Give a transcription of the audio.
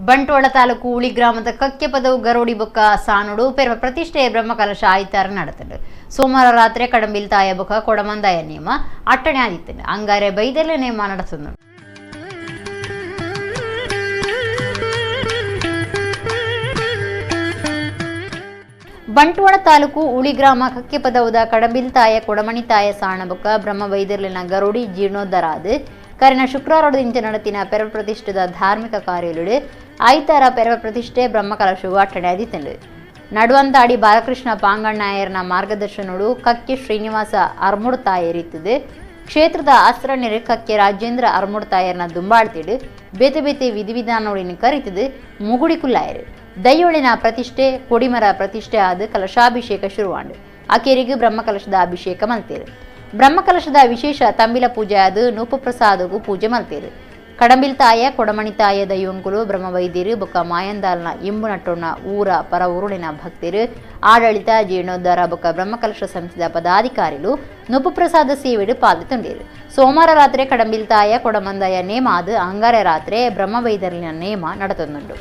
ಬಂಟ್ವಾಳ ತಾಲೂಕು ಉಳಿ ಗ್ರಾಮದ ಕಕ್ಯಪದವು ಗರೋಡಿ ಬೊಕ್ಕ ಸಾನುಡು ಪೆರ್ವ ಪ್ರತಿಷ್ಠೆಯ ಬ್ರಹ್ಮಕಲಶ ಆಯ್ತಾರ ನಡೆತಂಡು ಸೋಮವಾರ ರಾತ್ರಿ ಕಡಂಬಿಲ್ ತಾಯ ಬೊಕ್ಕ ಕೊಡಮಂದಾಯ ನೇಮ ಅಟ್ಟಣೆ ಆದಿತ್ತಂಡು ಅಂಗಾರೆ ಬೈದೆಲೆ ನೇಮ ನಡೆಸುಂಡು. ಬಂಟ್ವಾಳ ತಾಲೂಕು ಉಳಿ ಗ್ರಾಮ ಕಕ್ಯಪದವುದ ಕಡಂಬಿಲ್ ತಾಯ ಕೊಡಮಣಿ ತಾಯ ಸಾಣ ಬೊಕ್ಕ ಬ್ರಹ್ಮ ಬೈದೆರ್ಲಿನ ಗರೋಡಿ ಜೀರ್ಣೋದ್ಧಾರ ಆದು ಕರಿನ ಶುಕ್ರವಾರದಿಂದ ನಡೆತಿನ ಪೆರವ ಪ್ರತಿಷ್ಠಿತ ಧಾರ್ಮಿಕ ಕಾರ್ಯಗಳು ಆಯ್ತಾರ ಪೆರವ ಪ್ರತಿಷ್ಠೆ ಬ್ರಹ್ಮಕಲಶವು ಅಟ್ಟಣೆ ಆದಿತ್ತಂಡು. ನಡುವಂತಾಡಿ ಬಾಲಕೃಷ್ಣ ಪಾಂಗಣ್ಣಾಯರ್ನ ಮಾರ್ಗದರ್ಶನೋಡು ಕಕ್ಕೆ ಶ್ರೀನಿವಾಸ ಅರ್ಮುಡ್ ತಾಯರಿತ್ತದೆ ಕ್ಷೇತ್ರದ ಅಸ್ತ್ರಣ್ಯರು ಕಕ್ಕೆ ರಾಜೇಂದ್ರ ಅರ್ಮುಡ್ ತಾಯರ್ನ ದುಂಬಾಳ್ತಿಡು ಬೇತೆ ಬೇತೆ ವಿಧಿವಿಧಾನೋಡಿನ ಕರಿತದು ಮುಗುಡಿ ಕುಲ್ಲಾಯರು ದೈಯೊಳಿನ ಪ್ರತಿಷ್ಠೆ ಕೊಡಿಮರ ಪ್ರತಿಷ್ಠೆ ಆದ ಕಲಶಾಭಿಷೇಕ ಶುರುವಾಂಡು ಆಕೆರಿಗೆ ಬ್ರಹ್ಮಕಲಶದ ಅಭಿಷೇಕ ಮಲ್ತೇರು. ಬ್ರಹ್ಮಕಲಶದ ವಿಶೇಷ ತಂಬಿಲ ಪೂಜೆ ಆದ ನೂಪ ಪ್ರಸಾದಗೂ ಪೂಜೆ ಮಲ್ತೇರು. ಕಡಂಬಿಲ್ ತಾಯ ಕೊಡಮಣಿ ತಾಯ ದೈವಂಕುಲು ಬ್ರಹ್ಮವೈದ್ಯರು ಬೊಕ್ಕ ಮಾಯಂದಾಲ್ನ ಇಂಬು ನಟ್ಟೋಣ ಊರ ಪರ ಊರುಳಿನ ಭಕ್ತರು ಆಡಳಿತ ಜೀರ್ಣೋದ್ಧಾರ ಬೊಕ್ಕ ಬ್ರಹ್ಮಕಲಶ ಸಂಸ್ಥೆದ ಪದಾಧಿಕಾರಿಗಳು ನೂಪ ಪ್ರಸಾದ ಸೇವೆಡು ಪಾಲ್ಗೊಂಡಿರು. ಸೋಮವಾರ ರಾತ್ರಿ ಕಡಂಬಿಲ್ ತಾಯ ಕೊಡಮಂದಾಯ ನೇಮ ಆದ ಅಂಗಾರೆ ರಾತ್ರಿ ಬ್ರಹ್ಮವೈದ್ಯರಿನ ನೇಮ ನಡೆತೊಂದುಂಡು.